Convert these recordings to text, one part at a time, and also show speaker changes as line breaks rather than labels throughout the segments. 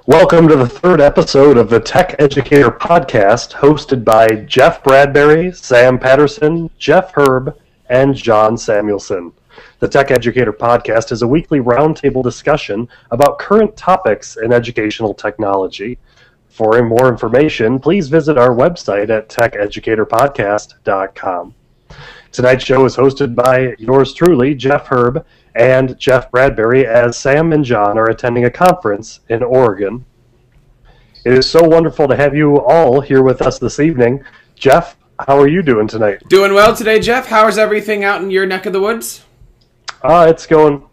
Welcome to the third episode of the TechEducator Podcast, hosted by Jeff Bradbury, Sam Patterson, Jeff Herb, and John Samuelson. The TechEducator Podcast is a weekly roundtable discussion about current topics in educational technology. For more information, please visit our website at TechEducatorPodcast.com. Tonight's show is hosted by yours truly, Jeff Herb, and Jeff Bradbury, as Sam and John are attending a conference in Oregon. It is so wonderful to have you all here with us this evening. Jeff, how are you doing tonight?
Doing well today, Jeff. How is everything out in your neck of the woods?
It's going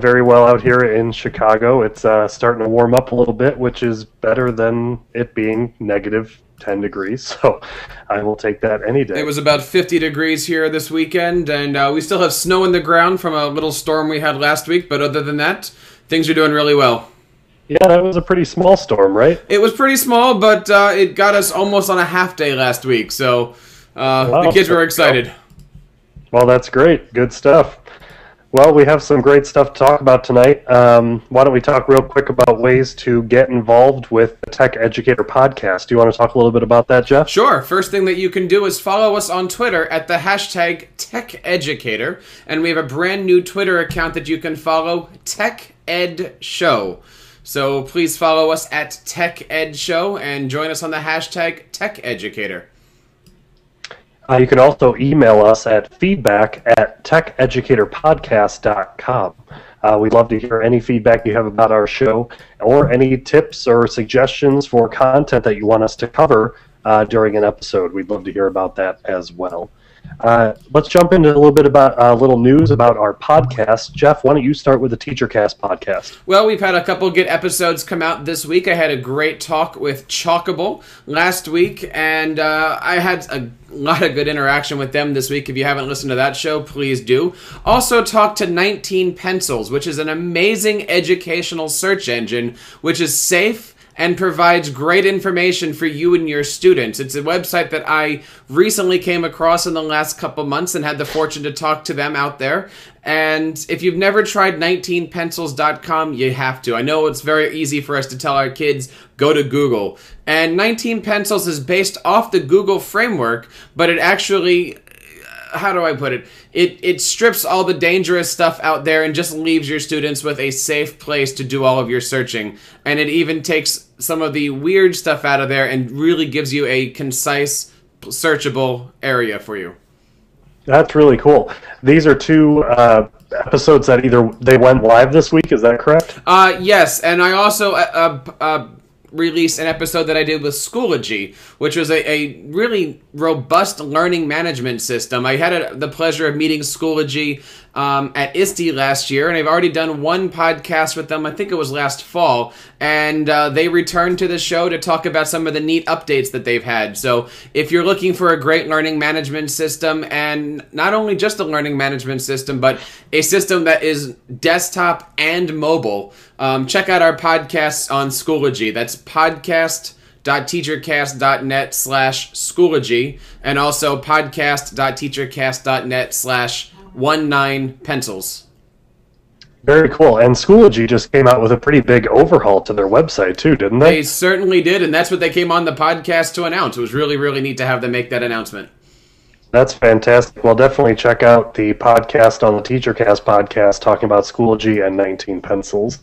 very well out here in Chicago. It's starting to warm up a little bit, which is better than it being negative 10 degrees, so I will take that any day.
It was about 50 degrees here this weekend, and we still have snow in the ground from a little storm we had last week, but other than that, things are doing really well.
Yeah, that was a pretty small storm, right?
It was pretty small, but it got us almost on a half day last week, so wow, the kids were excited.
Well, that's great. Good stuff. Well, we have some great stuff to talk about tonight. Why don't we talk real quick about ways to get involved with the TechEducator Podcast? Do you want to talk a little bit about that, Jeff? Sure.
First thing that you can do is follow us on Twitter at the hashtag TechEducator, and we have a brand new Twitter account that you can follow, TechEdShow. So please follow us at TechEdShow and join us on the hashtag TechEducator.
You can also email us at feedback@techeducatorpodcast.com. We'd love to hear any feedback you have about our show or any tips or suggestions for content that you want us to cover during an episode. We'd love to hear about that as well. Let's jump into a little bit about little news about our podcast. Jeff, why don't you start with the TeacherCast podcast?
Well, we've had a couple good episodes come out this week. I had a great talk with Chalkable last week, and I had a lot of good interaction with them this week. If you haven't listened to that show, please do. Also talked to 19 Pencils, which is an amazing educational search engine, which is safe and provides great information for you and your students. It's a website that I recently came across in the last couple months and had the fortune to talk to them out there. And if you've never tried 19pencils.com, you have to. I know it's very easy for us to tell our kids, go to Google. And 19 Pencils is based off the Google framework, but it actually, how do I put it? It strips all the dangerous stuff out there and just leaves your students with a safe place to do all of your searching. And it even takes some of the weird stuff out of there and really gives you a concise, searchable area for you.
That's really cool. These are two episodes that either they went live this week, is that correct?
Yes, and I also released an episode that I did with Schoology, which was a really robust learning management system. I had the pleasure of meeting Schoology at ISTE last year, and I've already done one podcast with them. I think it was last fall, and they returned to the show to talk about some of the neat updates that they've had. So if you're looking for a great learning management system, and not only just a learning management system, but a system that is desktop and mobile, check out our podcasts on Schoology. That's podcast.teachercast.net/Schoology, and also podcast.teachercast.net/19pencils.
Very cool. And Schoology just came out with a pretty big overhaul to their website too, didn't they?
They certainly did, and that's what they came on the podcast to announce. It was really, really neat to have them make that announcement.
That's fantastic. Well, definitely check out the podcast on the TeacherCast podcast talking about Schoology and 19 Pencils.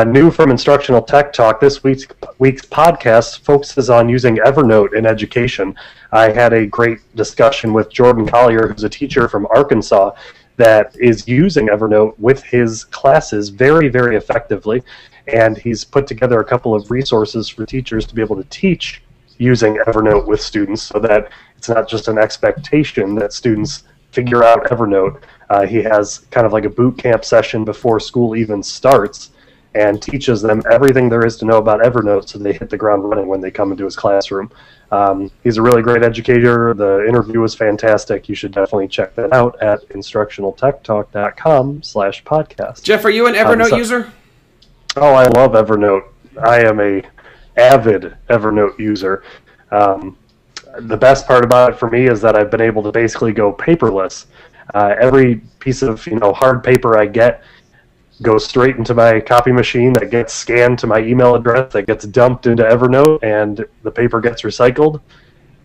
New from Instructional Tech Talk, this week's podcast focuses on using Evernote in education. I had a great discussion with Jordan Collier, who's a teacher from Arkansas, that is using Evernote with his classes very, very effectively. And he's put together a couple of resources for teachers to be able to teach using Evernote with students so that it's not just an expectation that students figure out Evernote. He has kind of like a boot camp session before school even starts and teaches them everything there is to know about Evernote so they hit the ground running when they come into his classroom. He's a really great educator. The interview was fantastic. You should definitely check that out at instructionaltechtalk.com/podcast.
Jeff, are you an Evernote user?
Oh, I love Evernote. I am a avid Evernote user. The best part about it for me is that I've been able to basically go paperless. Every piece of hard paper I get goes straight into my copy machine, that gets scanned to my email address, that gets dumped into Evernote, and the paper gets recycled.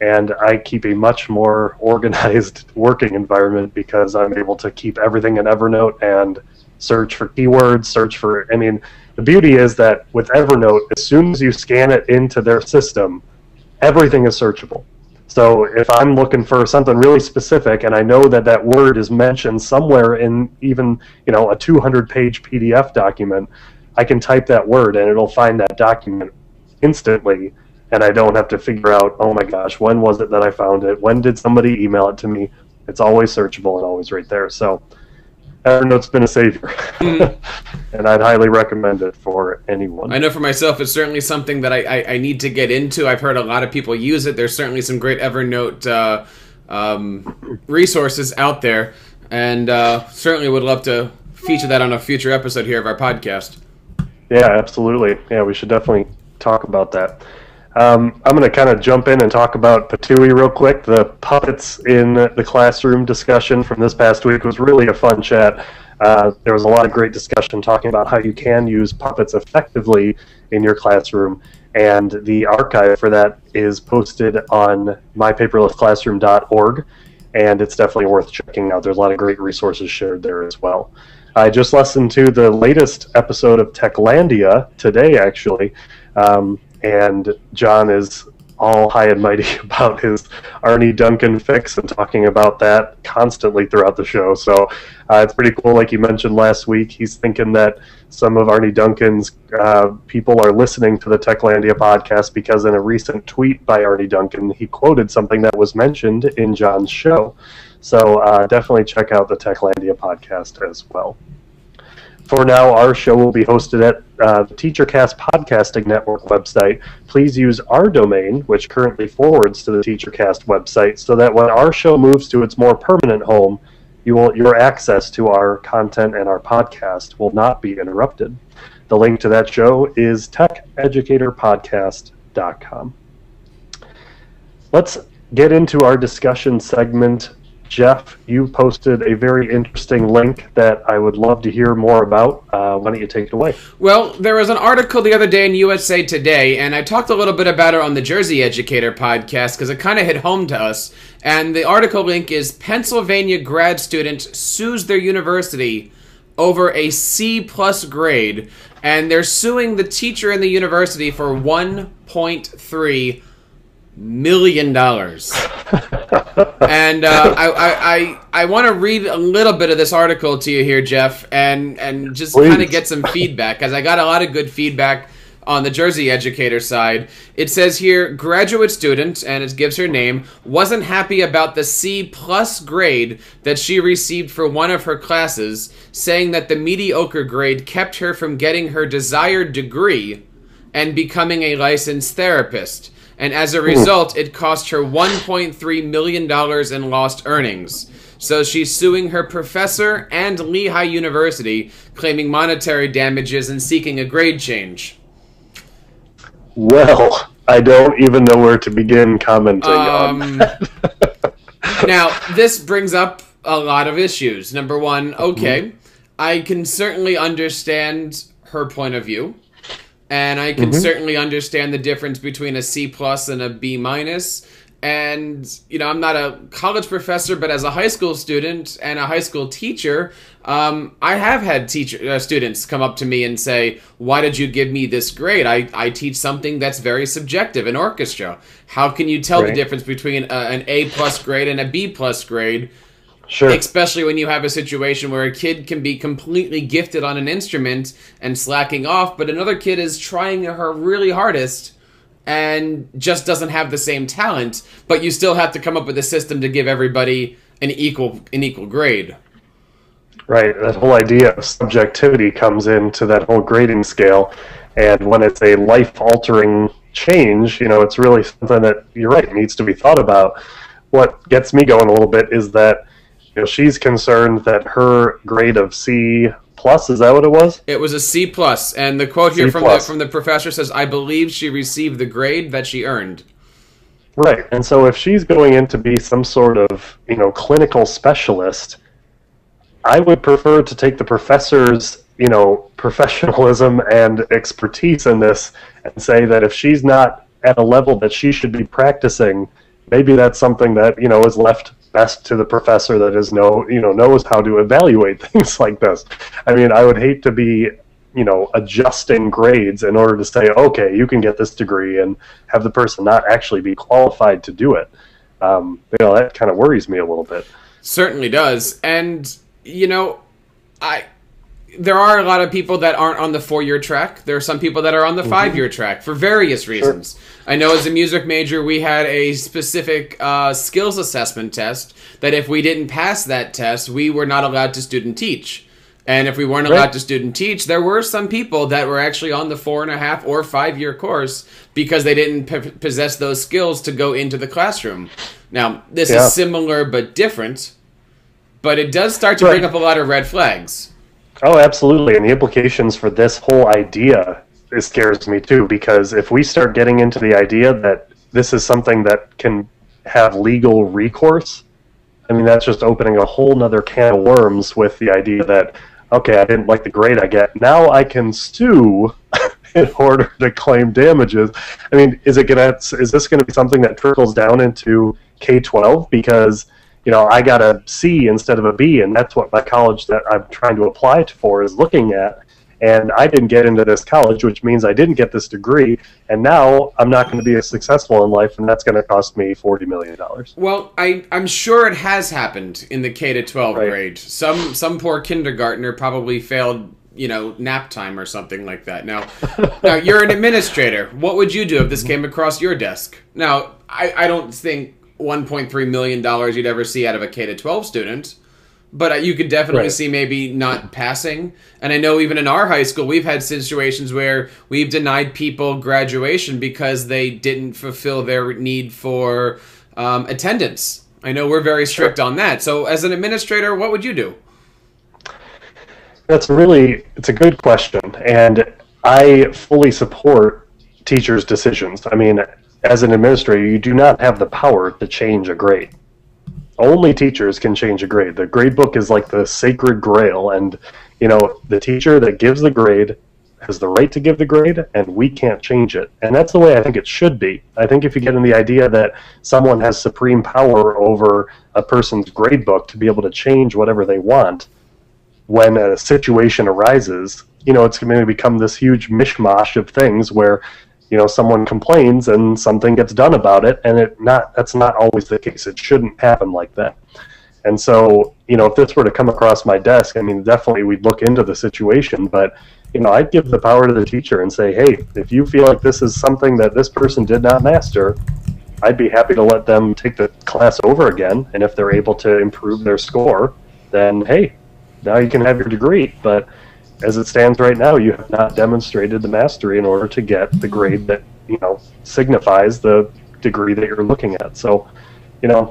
And I keep a much more organized working environment because I'm able to keep everything in Evernote and search for keywords, the beauty is that with Evernote, as soon as you scan it into their system, everything is searchable. So if I'm looking for something really specific and I know that that word is mentioned somewhere in even, a 200-page PDF document, I can type that word and it'll find that document instantly, and I don't have to figure out, oh my gosh, when was it that I found it? When did somebody email it to me? It's always searchable and always right there. So Evernote's been a savior, and I'd highly recommend it for anyone.
I know for myself, it's certainly something that I need to get into. I've heard a lot of people use it. There's certainly some great Evernote resources out there, and certainly would love to feature that on a future episode here of our podcast.
Yeah, absolutely. Yeah, we should definitely talk about that. I'm going to kind of jump in and talk about Patui real quick. The puppets in the classroom discussion from this past week was really a fun chat. There was a lot of great discussion talking about how you can use puppets effectively in your classroom, and the archive for that is posted on mypaperlessclassroom.org, and it's definitely worth checking out. There's a lot of great resources shared there as well. I just listened to the latest episode of Techlandia today, actually, and John is all high and mighty about his Arnie Duncan fix and talking about that constantly throughout the show. So it's pretty cool. Like you mentioned last week, he's thinking that some of Arnie Duncan's people are listening to the Techlandia podcast because in a recent tweet by Arnie Duncan, he quoted something that was mentioned in John's show. So definitely check out the Techlandia podcast as well. For now, our show will be hosted at the TeacherCast Podcasting Network website. Please use our domain, which currently forwards to the TeacherCast website, so that when our show moves to its more permanent home, your access to our content and our podcast will not be interrupted. The link to that show is TechEducatorPodcast.com. Let's get into our discussion segment. Jeff, you posted a very interesting link that I would love to hear more about. Why don't you take it away?
Well, there was an article the other day in USA Today, and I talked a little bit about it on the Jersey Educator podcast because it kind of hit home to us. And the article link is Pennsylvania grad student sues their university over a C+ grade, and they're suing the teacher and the university for $1.3 million. And I want to read a little bit of this article to you here, Jeff, and just kind of get some feedback, because I got a lot of good feedback on the Jersey Educator side. It says here, graduate student, and it gives her name, wasn't happy about the C+ grade that she received for one of her classes, saying that the mediocre grade kept her from getting her desired degree and becoming a licensed therapist. And as a result, it cost her $1.3 million in lost earnings. So she's suing her professor and Lehigh University, claiming monetary damages and seeking a grade change.
Well, I don't even know where to begin commenting on that.
Now, this brings up a lot of issues. Number one, okay, I can certainly understand her point of view. And I can certainly understand the difference between a C+ and a B-. And, I'm not a college professor, but as a high school student and a high school teacher, I have had students come up to me and say, why did you give me this grade? I teach something that's very subjective, an orchestra. How can you tell the difference between an A+ grade and a B+ grade? Sure. Especially when you have a situation where a kid can be completely gifted on an instrument and slacking off, but another kid is trying her really hardest and just doesn't have the same talent, but you still have to come up with a system to give everybody an equal grade.
Right. That whole idea of subjectivity comes into that whole grading scale, and when it's a life-altering change, it's really something that, you're right, needs to be thought about. What gets me going a little bit is that she's concerned that her grade of C+, is that what it was?
It was a C+, and the quote here from the professor says, I believe she received the grade that she earned.
Right, and so if she's going in to be some sort of, clinical specialist, I would prefer to take the professor's professionalism and expertise in this and say that if she's not at a level that she should be practicing, maybe that's something that, is left best to the professor that knows how to evaluate things like this. I mean, I would hate to be, adjusting grades in order to say, okay, you can get this degree, and have the person not actually be qualified to do it. That kind of worries me a little bit.
Certainly does. And, there are a lot of people that aren't on the 4-year track. There are some people that are on the 5-year track for various reasons. Sure. I know as a music major, we had a specific skills assessment test that if we didn't pass that test, we were not allowed to student teach. And if we weren't allowed to student teach, there were some people that were actually on the 4.5 or 5-year course because they didn't possess those skills to go into the classroom. Now, this is similar but different, but it does start to bring up a lot of red flags.
Oh, absolutely. And the implications for this whole idea, it scares me too, because if we start getting into the idea that this is something that can have legal recourse, I mean, that's just opening a whole nother can of worms with the idea that, okay, I didn't like the grade I get. Now I can sue in order to claim damages. I mean, is this going to be something that trickles down into K-12? Because, I got a C instead of a B, and that's what my college that I'm trying to apply for is looking at. And I didn't get into this college, which means I didn't get this degree, and now I'm not going to be as successful in life, and that's going to cost me $40 million.
Well, I'm sure it has happened in the K-12 grade. Some poor kindergartner probably failed, nap time or something like that. Now you're an administrator. What would you do if this came across your desk? Now, I don't think $1.3 million you'd ever see out of a K-12 student. But you could definitely see maybe not passing. And I know even in our high school, we've had situations where we've denied people graduation because they didn't fulfill their need for attendance. I know we're very strict on that. So as an administrator, what would you do?
It's a good question. And I fully support teachers' decisions. I mean, as an administrator, you do not have the power to change a grade. Only teachers can change a grade. The grade book is like the sacred grail, and the teacher that gives the grade has the right to give the grade, and we can't change it. And that's the way I think it should be. I think if you get in the idea that someone has supreme power over a person's grade book to be able to change whatever they want, when a situation arises, it's going to become this huge mishmash of things where someone complains and something gets done about it, and that's not always the case. It shouldn't happen like that. And so, if this were to come across my desk, I mean, definitely we'd look into the situation, but, I'd give the power to the teacher and say, hey, if you feel like this is something that this person did not master, I'd be happy to let them take the class over again, and if they're able to improve their score, then, hey, now you can have your degree, but as it stands right now, you have not demonstrated the mastery in order to get the grade that, signifies the degree that you're looking at. So,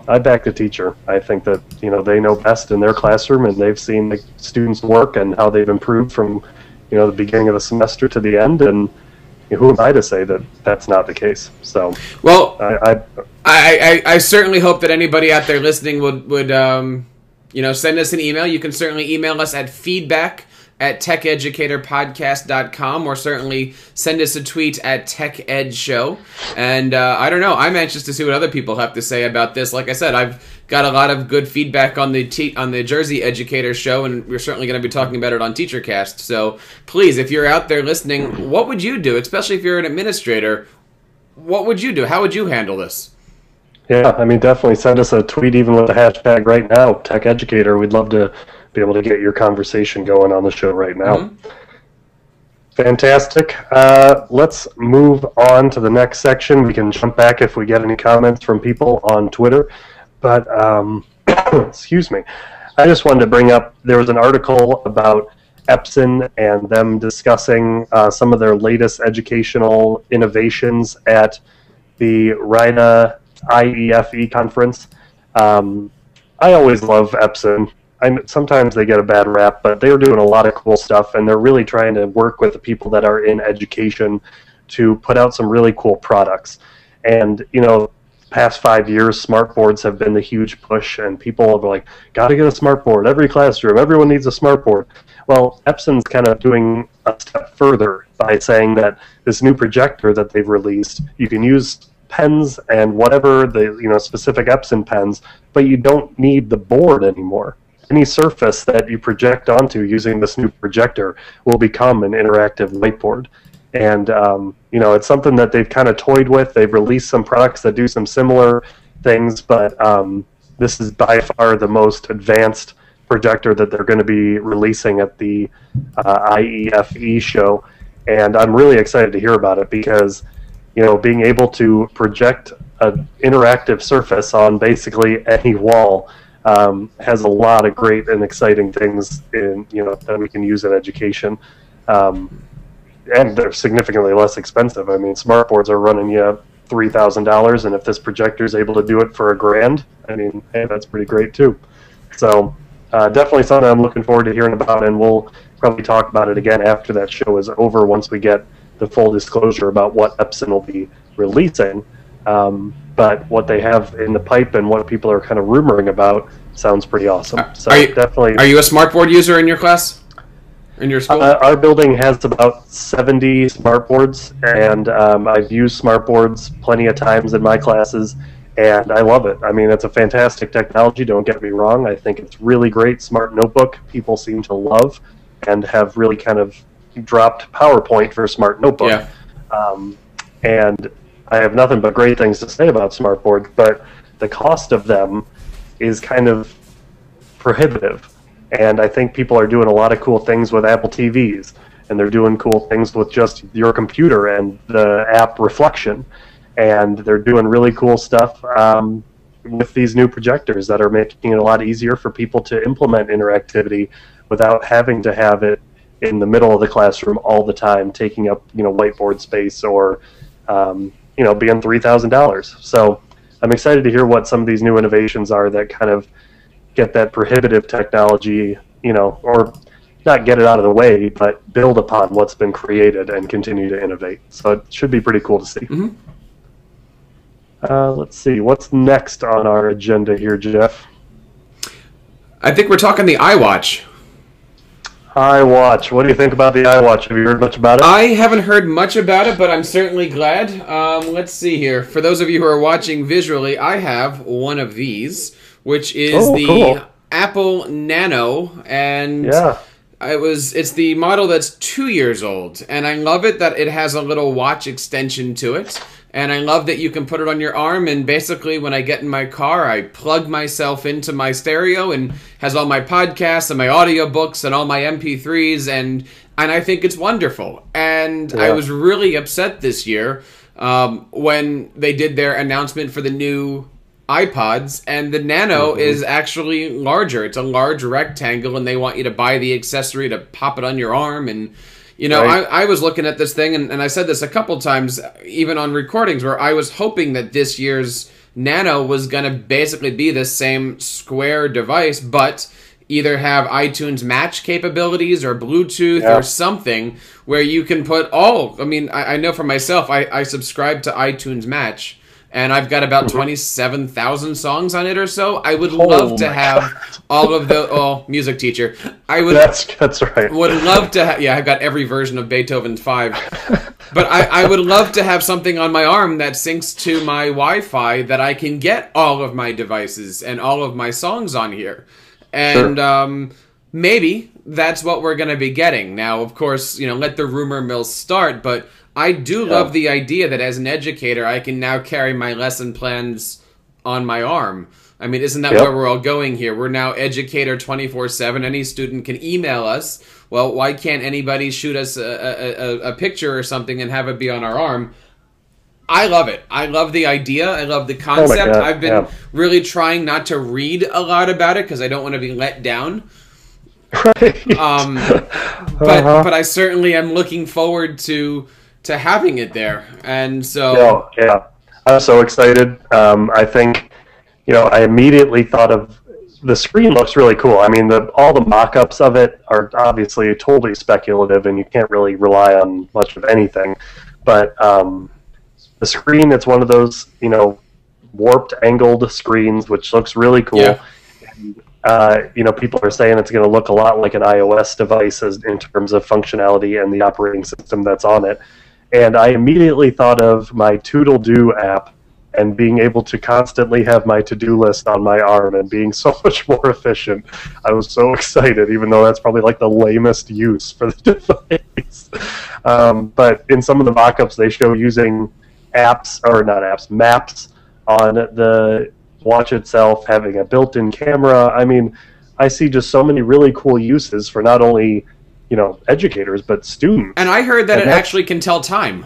I back the teacher. I think that, they know best in their classroom, and they've seen the students work and how they've improved from, the beginning of the semester to the end, and who am I to say that that's not the case? So,
well, I certainly hope that anybody out there listening would send us an email. You can certainly email us at feedback@TechEducatorPodcast.com, or certainly send us a tweet at TechEdShow. And I don't know, I'm anxious to see what other people have to say about this. Like I said, I've got a lot of good feedback on the Jersey Educator Show, and we're certainly going to be talking about it on TeacherCast. So please, if you're out there listening, what would you do, especially if you're an administrator? What would you do? How would you handle this?
Yeah, I mean, definitely send us a tweet, even with the hashtag right now, TechEducator. We'd love to be able to get your conversation going on the show right now. Mm-hmm. Fantastic. Let's move on to the next section. We can jump back if we get any comments from people on Twitter. But, excuse me, I just wanted to bring up, there was an article about Epson and them discussing some of their latest educational innovations at the RIDA IEFE conference. I always love Epson. Sometimes they get a bad rap, but they're doing a lot of cool stuff, and they're really trying to work with the people that are in education to put out some really cool products. And, past 5 years, smart boards have been the huge push, and people are like, got to get a smart board. Every classroom, everyone needs a smart board. Well, Epson's kind of doing a step further by saying that this new projector that they've released, you can use pens and whatever the specific Epson pens, but you don't need the board anymore. Any surface that you project onto using this new projector will become an interactive whiteboard. And it's something that they've kind of toyed with. They've released some products that do some similar things, but this is by far the most advanced projector that they're going to be releasing at the IEFE show. And I'm really excited to hear about it because being able to project an interactive surface on basically any wall has a lot of great and exciting things that we can use in education. And they're significantly less expensive. I mean, smart boards are running you $3,000, and if this projector is able to do it for $1,000, I mean, hey, that's pretty great too. So definitely something I'm looking forward to hearing about, and we'll probably talk about it again after that show is over once we get the full disclosure about what Epson will be releasing. But what they have in the pipe and what people are kind of rumoring about sounds pretty awesome. So definitely.
Are you a smartboard user in your class? In your school?
Our building has about 70 smartboards, and I've used smartboards plenty of times in my classes, and I love it. I mean, it's a fantastic technology, don't get me wrong. I think it's really great. Smart notebook, people seem to love and have really kind of dropped PowerPoint for Smart Notebook. Yeah. And I have nothing but great things to say about smartboards, but the cost of them is kind of prohibitive. And I think people are doing a lot of cool things with Apple TVs, and they're doing cool things with just your computer and the app Reflection. And they're doing really cool stuff with these new projectors that are making it a lot easier for people to implement interactivity without having to have it in the middle of the classroom all the time, taking up whiteboard space or being $3,000. So I'm excited to hear what some of these new innovations are that kind of get that prohibitive technology, or not get it out of the way, but build upon what's been created and continue to innovate. So it should be pretty cool to see.
Mm-hmm.
Let's see, what's next on our agenda here, Jeff?
I think we're talking the iWatch.
iWatch. What do you think about the iWatch? Have you heard much about it?
I haven't heard much about it, but I'm certainly glad. Let's see here. For those of you who are watching visually, I have one of these, which is cool. Apple Nano, and
yeah.
It's the model that's 2 years old, and I love it that it has a little watch extension to it, and I love that you can put it on your arm, and basically when I get in my car, I plug myself into my stereo and has all my podcasts and my audiobooks and all my MP3s, and I think it's wonderful. And yeah. I was really upset this year when they did their announcement for the new iPods, and the Nano is actually larger. It's a large rectangle, and they want you to buy the accessory to pop it on your arm. And right. I was looking at this thing, and I said this a couple times, even on recordings, where I was hoping that this year's Nano was going to basically be the same square device, but either have iTunes Match capabilities or Bluetooth or something where you can put all... I know for myself, I subscribe to iTunes Match, and I've got about 27,000 songs on it or so. I would love to have all of the... Oh, music teacher. I would.
That's right.
Would love to have... Yeah, I've got every version of Beethoven's 5. But I would love to have something on my arm that syncs to my Wi-Fi that I can get all of my devices and all of my songs on here. And maybe that's what we're going to be getting. Now, of course, let the rumor mill start, but I do love the idea that as an educator, I can now carry my lesson plans on my arm. I mean, isn't that where we're all going here? We're now educator 24/7. Any student can email us. Well, why can't anybody shoot us a picture or something and have it be on our arm? I love it. I love the idea. I love the concept. I've been really trying not to read a lot about it because I don't want to be let down.
Right.
But I certainly am looking forward to having it there. And so...
Yeah. I'm so excited. I think, I immediately thought of... The screen looks really cool. I mean, all the mock-ups of it are obviously totally speculative, and you can't really rely on much of anything. But... the screen, it's one of those, warped angled screens, which looks really cool.
Yeah.
And, people are saying it's going to look a lot like an iOS device in terms of functionality and the operating system that's on it. And I immediately thought of my Toodle-Do app and being able to constantly have my to-do list on my arm and being so much more efficient. I was so excited, even though that's probably like the lamest use for the device. But in some of the mock-ups, they show using maps on the watch itself, having a built-in camera. I mean, I see just so many really cool uses for not only, educators, but students.
And I heard that it actually can tell time.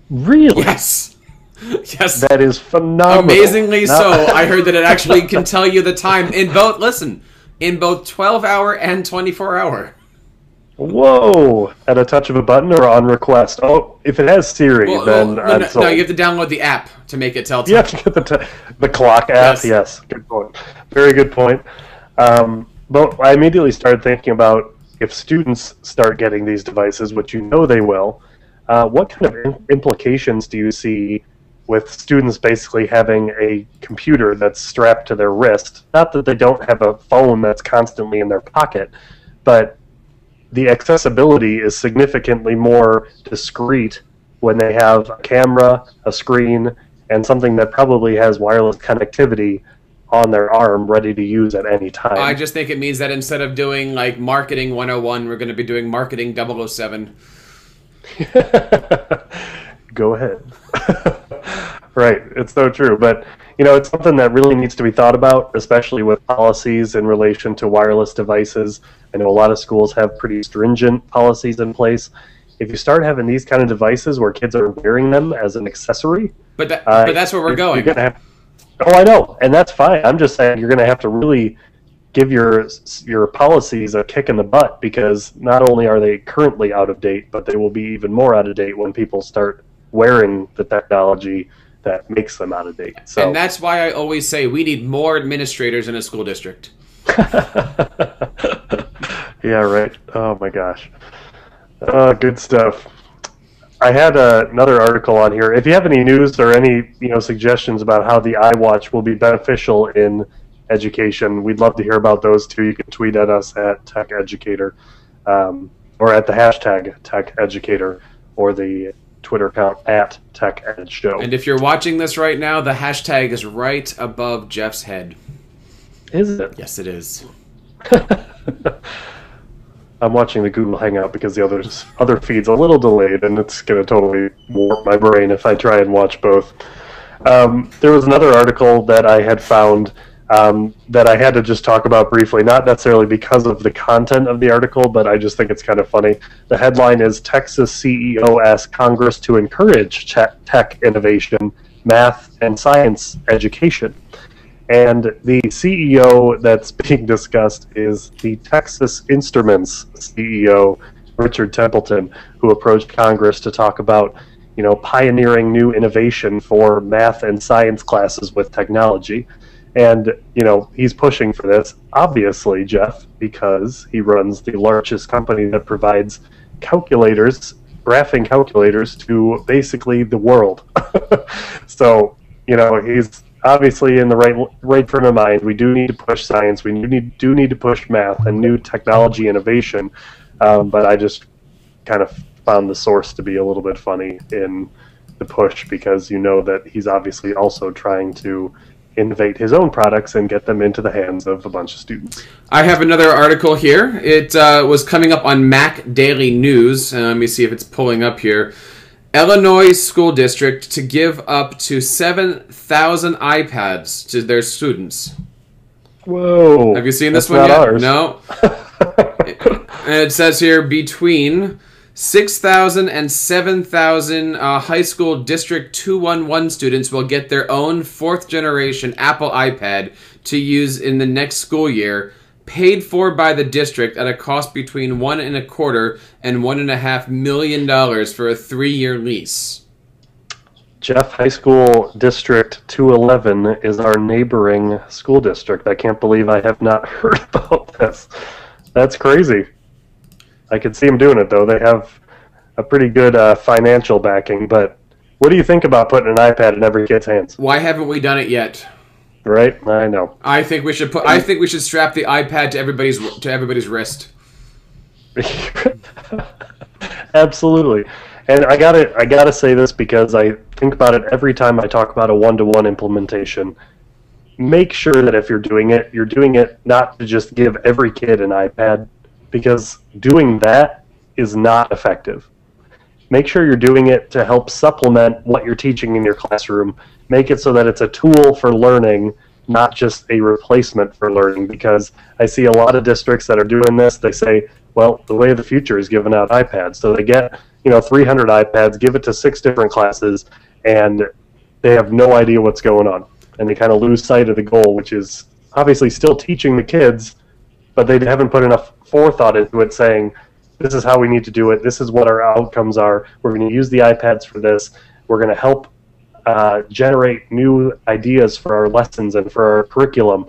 Really?
Yes. Yes.
That is phenomenal.
Amazingly so. I heard that it actually can tell you the time in both 12-hour and 24-hour.
Whoa! At a touch of a button or on request? Oh, if it has Siri, then
no, you have to download the app to make it tell time.
You have to get the clock app. Yes, good point. Very good point. But I immediately started thinking about if students start getting these devices, which they will, what kind of implications do you see with students basically having a computer that's strapped to their wrist? Not that they don't have a phone that's constantly in their pocket, but the accessibility is significantly more discreet when they have a camera, a screen, and something that probably has wireless connectivity on their arm ready to use at any time.
I just think it means that instead of doing like Marketing 101, we're going to be doing Marketing 007.
Go ahead. Right, it's so true. But, it's something that really needs to be thought about, especially with policies in relation to wireless devices. I know a lot of schools have pretty stringent policies in place. If you start having these kind of devices where kids are wearing them as an accessory...
But that's where we're going.
You're gonna have, I know, and that's fine. I'm just saying you're going to have to really give your policies a kick in the butt, because not only are they currently out of date, but they will be even more out of date when people start wearing the technology that makes them out of date. So,
and that's why I always say we need more administrators in a school district.
Yeah, right. Oh my gosh. Good stuff. I had another article on here. If you have any news or any suggestions about how the iWatch will be beneficial in education, we'd love to hear about those too. You can tweet at us at TechEducator, or at the hashtag TechEducator, or the Twitter account at TechEdShow.
And if you're watching this right now, the hashtag is right above Jeff's head.
Is it?
Yes, it is.
I'm watching the Google Hangout because the other feed's a little delayed, and it's going to totally warp my brain if I try and watch both. There was another article that I had found that I had to just talk about briefly, not necessarily because of the content of the article, but I just think it's kind of funny. The headline is, Texas CEO asks Congress to encourage tech innovation, math, and science education. And the CEO that's being discussed is the Texas Instruments CEO, Richard Templeton, who approached Congress to talk about, pioneering new innovation for math and science classes with technology. And, he's pushing for this, obviously, Jeff, because he runs the largest company that provides graphing calculators to basically the world. So, he's obviously in the right frame of mind. We do need to push science. We do need to push math and new technology innovation. But I just kind of found the source to be a little bit funny in the push, because that he's obviously also trying to innovate his own products and get them into the hands of a bunch of students.
I have another article here. It was coming up on Mac Daily News. Let me see if it's pulling up here. Illinois school district to give up to 7,000 iPads to their students.
Whoa.
Have you seen this
one
yet?
Ours.
No. And it says here, between 6,000 and 7,000 high school District 211 students will get their own 4th generation Apple iPad to use in the next school year, paid for by the district at a cost between $1.25 and $1.5 million for a 3-year lease.
Jeff, High School District 211 is our neighboring school district. I can't believe I have not heard about this. That's crazy. I could see them doing it, though. They have a pretty good financial backing, but What do you think about putting an iPad in every kid's hands?
Why haven't we done it yet?
Right? I know.
I think we should strap the iPad to everybody's wrist.
Absolutely. And I gotta say this because I think about it every time I talk about a one-to-one implementation. Make sure that if you're doing it not to just give every kid an iPad, because doing that is not effective. Make sure you're doing it to help supplement what you're teaching in your classroom. Make it so that it's a tool for learning, not just a replacement for learning, because I see a lot of districts that are doing this. They say, well, the way of the future is giving out iPads. So they get 300 iPads, give it to 6 different classes, and they have no idea what's going on. And they kind of lose sight of the goal, which is obviously still teaching the kids, but they haven't put enough forethought into it, saying, this is how we need to do it. This is what our outcomes are. We're going to use the iPads for this. We're going to help generate new ideas for our lessons and for our curriculum.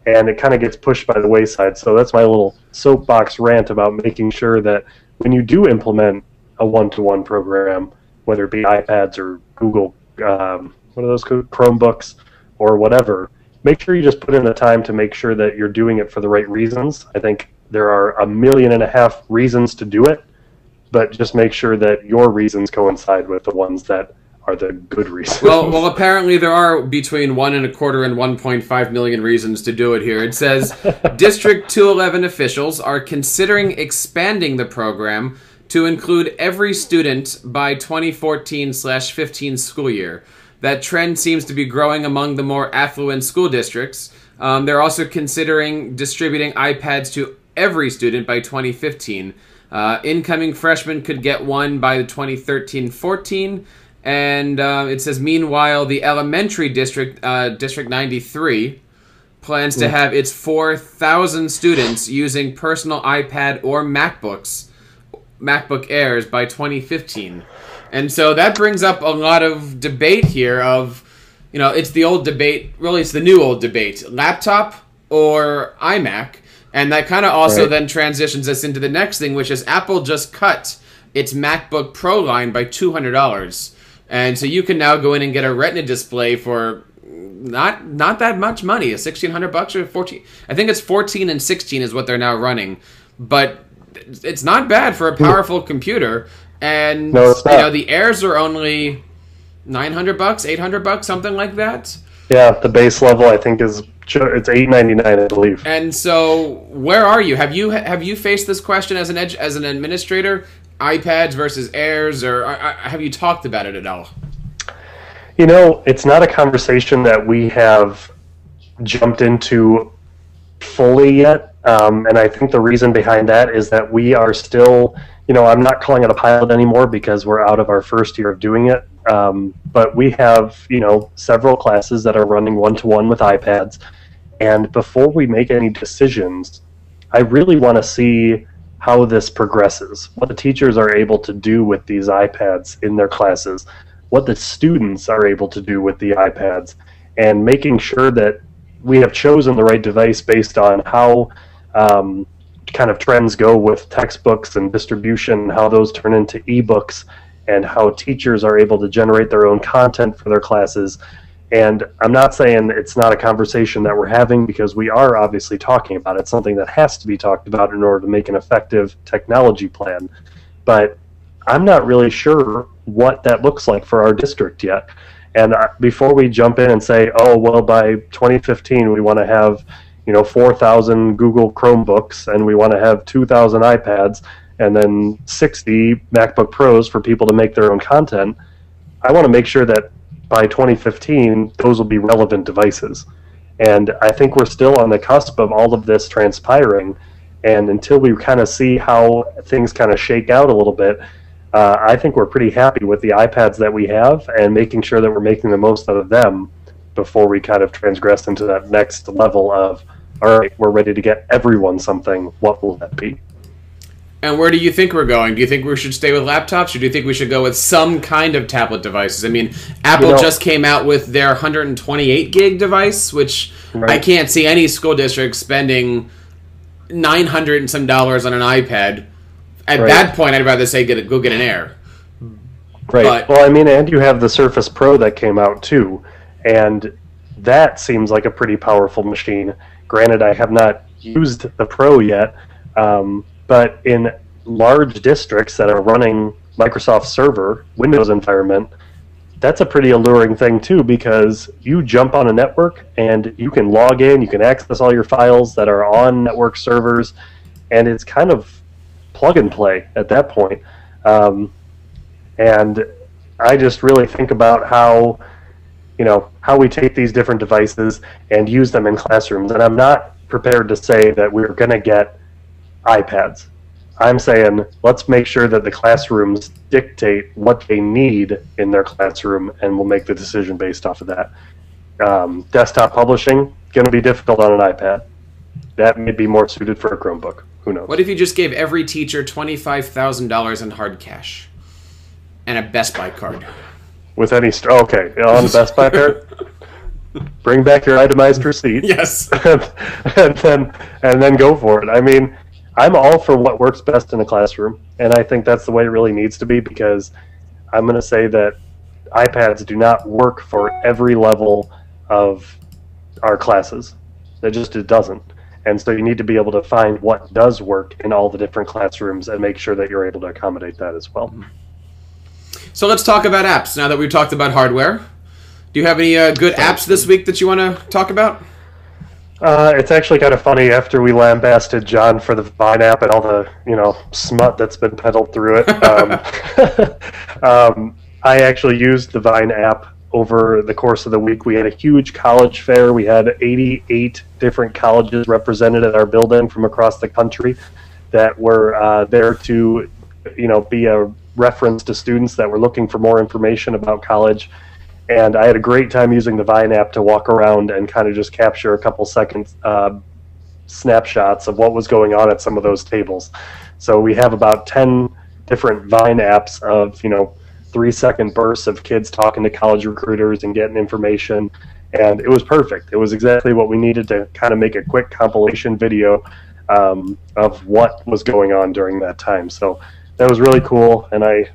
And it kind of gets pushed by the wayside. So that's my little soapbox rant about making sure that when you do implement a one-to-one program, whether it be iPads or Google, what are those called? Chromebooks or whatever, make sure you just put in the time to make sure that you're doing it for the right reasons. I think there are 1.5 million reasons to do it, but just make sure that your reasons coincide with the ones that are the good reasons.
Well, apparently there are between 1.25 and 1.5 million reasons to do it here. It says, District 211 officials are considering expanding the program to include every student by 2014/15 school year. That trend seems to be growing among the more affluent school districts. They're also considering distributing iPads to every student by 2015. Incoming freshmen could get one by 2013-14. And it says, meanwhile, the elementary district, District 93, plans to have its 4,000 students using personal iPad or MacBook Airs by 2015. And so that brings up a lot of debate here of, it's the old debate, really it's the new old debate, laptop or iMac. And that kind of also then transitions us into the next thing, which is Apple just cut its MacBook Pro line by $200. And so you can now go in and get a Retina display for not that much money, $1,600 or $14. I think it's $14 and $16 is what they're now running, but it's not bad for a powerful computer. And the Airs are only $900, $800, something like that.
Yeah, the base level I think it's $899, I believe.
And so, where are you? Have you faced this question as an administrator? iPads versus Airs, or have you talked about it at all?
It's not a conversation that we have jumped into fully yet, and I think the reason behind that is that we are still, I'm not calling it a pilot anymore because we're out of our first year of doing it, but we have, several classes that are running one-to-one with iPads, and before we make any decisions, I really want to see how this progresses, what the teachers are able to do with these iPads in their classes, what the students are able to do with the iPads, and making sure that we have chosen the right device based on how kind of trends go with textbooks and distribution, how those turn into ebooks, and how teachers are able to generate their own content for their classes. And I'm not saying it's not a conversation that we're having, because we are obviously talking about it. It's something that has to be talked about in order to make an effective technology plan. But I'm not really sure what that looks like for our district yet. And before we jump in and say, oh, well, by 2015 we want to have 4,000 Google Chromebooks, and we want to have 2,000 iPads, and then 60 MacBook Pros for people to make their own content, I want to make sure that by 2015, those will be relevant devices. And I think we're still on the cusp of all of this transpiring, and until we kind of see how things kind of shake out a little bit, I think we're pretty happy with the iPads that we have and making sure that we're making the most out of them before we kind of transgress into that next level of, all right, we're ready to get everyone something. What will that be?
And where do you think we're going? Do you think we should stay with laptops, or do you think we should go with some kind of tablet devices? I mean, Apple just came out with their 128 gig device, which I can't see any school district spending $900 and some on an iPad. At that point, I'd rather say go get an Air.
Right.
But,
well, I mean, and you have the Surface Pro that came out too, and that seems like a pretty powerful machine. Granted, I have not used the Pro yet, but in large districts that are running Microsoft Server, Windows environment, that's a pretty alluring thing too, because you jump on a network and you can log in, you can access all your files that are on network servers, and it's kind of plug and play at that point. And I just really think about how we take these different devices and use them in classrooms. And I'm not prepared to say that we're going to get iPads. I'm saying let's make sure that the classrooms dictate what they need in their classroom, and we'll make the decision based off of that. Desktop publishing, going to be difficult on an iPad. That may be more suited for a Chromebook. Who knows?
what if you just gave every teacher $25,000 in hard cash and a Best Buy card?
With any okay, on the Best Buy card, bring back your itemized receipt.
Yes.
and then go for it. I mean, I'm all for what works best in a classroom, and I think that's the way it really needs to be, because I'm going to say that iPads do not work for every level of our classes. It doesn't. And so you need to be able to find what does work in all the different classrooms and make sure that you're able to accommodate that as well.
So let's talk about apps now that we've talked about hardware. Do you have any good apps this week that you want to talk about?
It's actually kind of funny, after we lambasted John for the Vine app and all the smut that's been peddled through it. I actually used the Vine app over the course of the week. We had a huge college fair. We had 88 different colleges represented at our building from across the country that were there to be a reference to students that were looking for more information about college. And I had a great time using the Vine app to walk around and kind of just capture a couple seconds snapshots of what was going on at some of those tables. So we have about 10 different Vine apps of 3-second bursts of kids talking to college recruiters and getting information, and it was perfect. It was exactly what we needed to kind of make a quick compilation video of what was going on during that time. So that was really cool, and I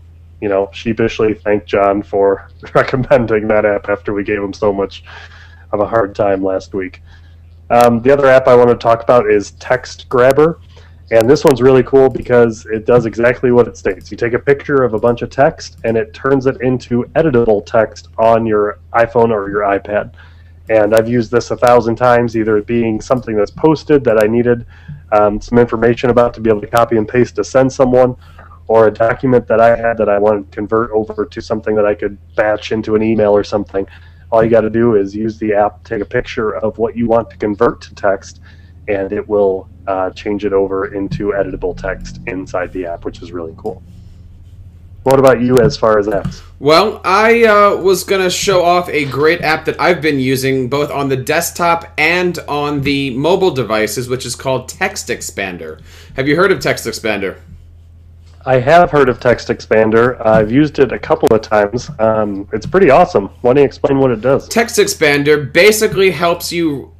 sheepishly thank John for recommending that app after we gave him so much of a hard time last week. The other app I want to talk about is TextGrabber, and this one's really cool because it does exactly what it states. You take a picture of a bunch of text, and it turns it into editable text on your iPhone or your iPad. And I've used this 1,000 times, either it being something that's posted that I needed some information about to be able to copy and paste to send someone, or a document that I had that I wanted to convert over to something that I could batch into an email or something. All you got to do is use the app, take a picture of what you want to convert to text, and it will change it over into editable text inside the app, which is really cool. What about you as far as apps?
Well, I was going to show off a great app that I've been using both on the desktop and on the mobile devices, which is called TextExpander. Have you heard of TextExpander?
I have heard of TextExpander. I've used it a couple of times. It's pretty awesome. Why don't you explain what it does?
TextExpander basically helps you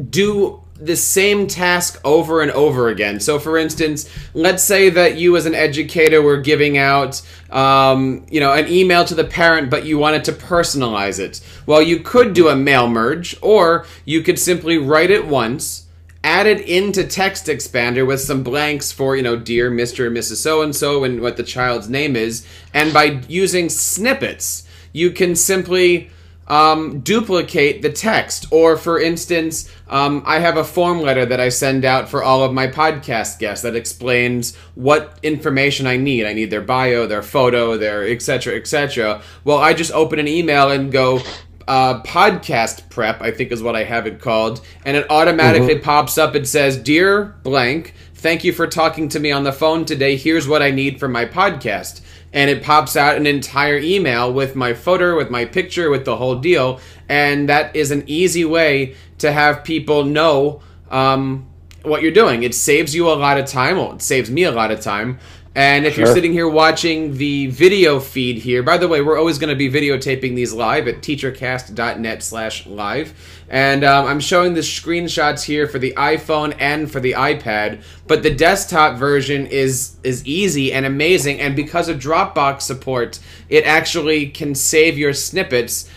do the same task over and over again. So, for instance, let's say that you as an educator were giving out, an email to the parent, but you wanted to personalize it. Well, you could do a mail merge, or you could simply write it once, add it into TextExpander with some blanks for, dear Mr. and Mrs. So-and-so and what the child's name is. And by using snippets, you can simply duplicate the text. Or, for instance, I have a form letter that I send out for all of my podcast guests that explains what information I need. I need their bio, their photo, their etc., etc. Well, I just open an email and go, podcast prep, I think is what I have it called, and it automatically pops up. It says, Dear blank, thank you for talking to me on the phone today. Here's what I need for my podcast. And it pops out an entire email with my photo, with my picture, with the whole deal. And that is an easy way to have people know what you're doing. It saves you a lot of time. Well, it saves me a lot of time. And if you're sitting here watching the video feed here, by the way, we're always going to be videotaping these live at teachercast.net/live. And I'm showing the screenshots here for the iPhone and for the iPad, but the desktop version is easy and amazing, and because of Dropbox support, it actually can save your snippets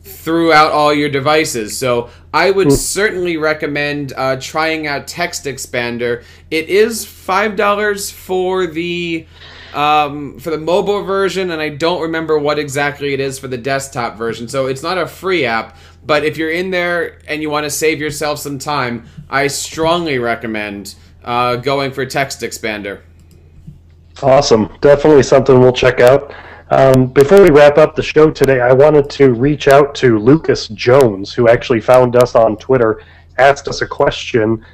throughout all your devices. So I would certainly recommend trying out TextExpander. It is $5 for the mobile version, and I don't remember what exactly it is for the desktop version. So it's not a free app, but if you're in there and you want to save yourself some time, I strongly recommend going for TextExpander.
Awesome. Definitely something we'll check out. Before we wrap up the show today, I wanted to reach out to Lucas Jones, who actually found us on Twitter, asked us a question,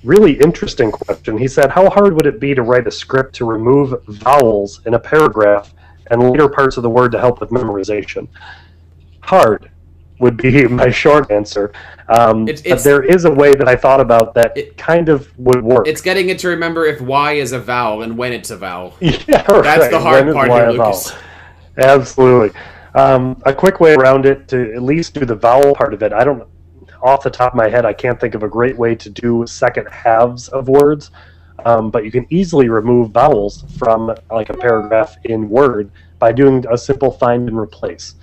really interesting question. He said, how hard would it be to write a script to remove vowels in a paragraph and later parts of the word to help with memorization? Hard would be my short answer. But there is a way that I thought about that kind of would work.
It's getting it to remember if Y is a vowel and when it's a vowel.
Yeah, right.
That's the hard part here, Lucas.
Absolutely. A quick way around it to at least do the vowel part of it. I don't, off the top of my head, I can't think of a great way to do second halves of words. But you can easily remove vowels from like a paragraph in Word by doing a simple find and replace.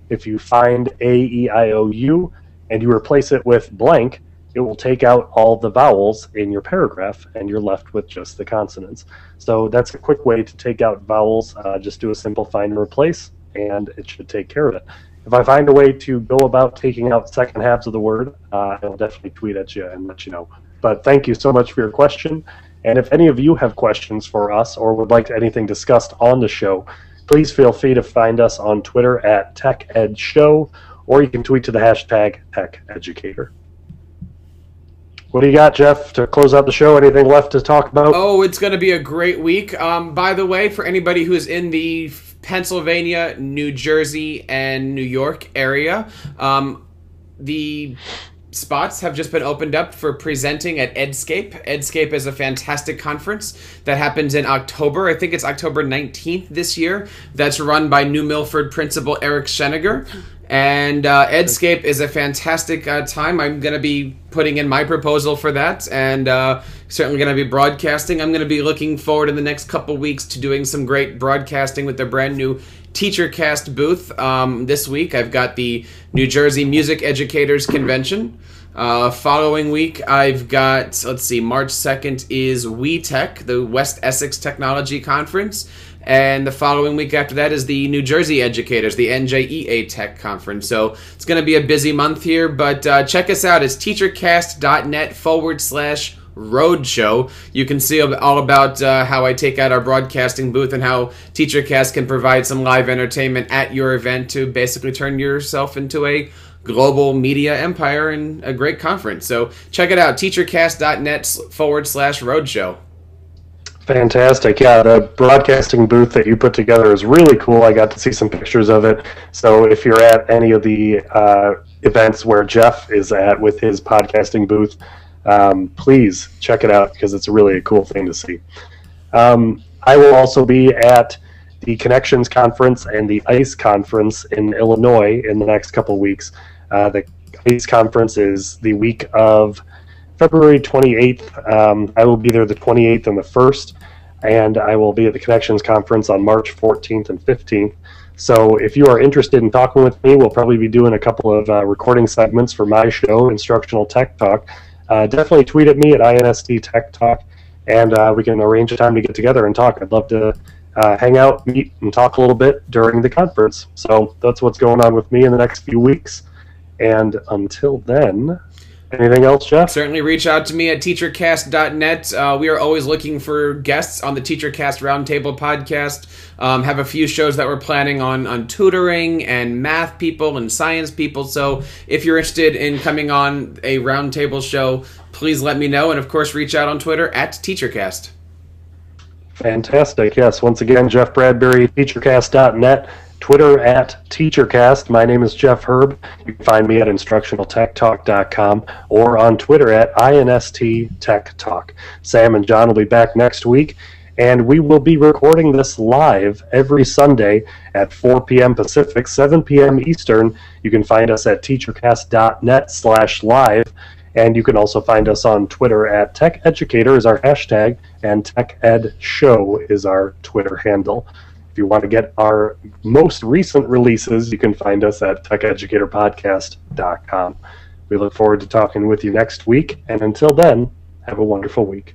If you find A, E, I, O, U, and you replace it with blank, it will take out all the vowels in your paragraph, and you're left with just the consonants. So that's a quick way to take out vowels. Just do a simple find and replace, and it should take care of it. If I find a way to go about taking out second halves of the word, I'll definitely tweet at you and let you know. But thank you so much for your question. And if any of you have questions for us or would like anything discussed on the show, please feel free to find us on Twitter at TechEdShow, or you can tweet to the hashtag TechEducator. What do you got, Jeff, to close out the show? Anything left to talk about?
Oh, it's going to be a great week. By the way, for anybody who's in the Pennsylvania, New Jersey, and New York area, the spots have just been opened up for presenting at Edscape. Edscape is a fantastic conference that happens in October. I think it's October 19th this year. That's run by New Milford principal Eric Scheniger. And Edscape is a fantastic time. I'm going to be putting in my proposal for that, and certainly going to be broadcasting. I'm going to be looking forward in the next couple weeks to doing some great broadcasting with their brand new TeacherCast booth. This week I've got the New Jersey Music Educators Convention. Following week I've got, let's see, March 2nd is WeTech, the West Essex Technology Conference. And the following week after that is the New Jersey Educators, the NJEA Tech Conference. So it's going to be a busy month here, but check us out. It's teachercast.net/roadshow. You can see all about how I take out our broadcasting booth and how TeacherCast can provide some live entertainment at your event to basically turn yourself into a global media empire and a great conference. So check it out, teachercast.net/roadshow.
Fantastic. Yeah, the broadcasting booth that you put together is really cool. I got to see some pictures of it. So if you're at any of the events where Jeff is at with his podcasting booth, please check it out because it's really a cool thing to see. I will also be at the Connections Conference and the ICE Conference in Illinois in the next couple weeks. The ICE Conference is the week of February 28th. I will be there the 28th and the 1st, and I will be at the Connections Conference on March 14th and 15th. So if you are interested in talking with me, we'll probably be doing a couple of recording segments for my show, Instructional Tech Talk. Definitely tweet at me at INST Tech Talk, and we can arrange a time to get together and talk. I'd love to hang out, meet, and talk a little bit during the conference. So that's what's going on with me in the next few weeks. And until then, anything else, Jeff?
Certainly reach out to me at teachercast.net. We are always looking for guests on the TeacherCast Roundtable podcast. Have a few shows that we're planning on tutoring and math people and science people. So if you're interested in coming on a roundtable show, please let me know. And of course, reach out on Twitter at TeacherCast.
Fantastic. Yes, once again, Jeff Bradbury, teachercast.net. Twitter at TeacherCast. My name is Jeff Herb. You can find me at InstructionalTechTalk.com or on Twitter at INST Tech Talk. Sam and John will be back next week. And we will be recording this live every Sunday at 4 p.m. Pacific, 7 p.m. Eastern. You can find us at teachercast.net/live. And you can also find us on Twitter at TechEducator is our hashtag, and TechEdShow is our Twitter handle. If you want to get our most recent releases, you can find us at TechEducatorPodcast.com. We look forward to talking with you next week, and until then, have a wonderful week.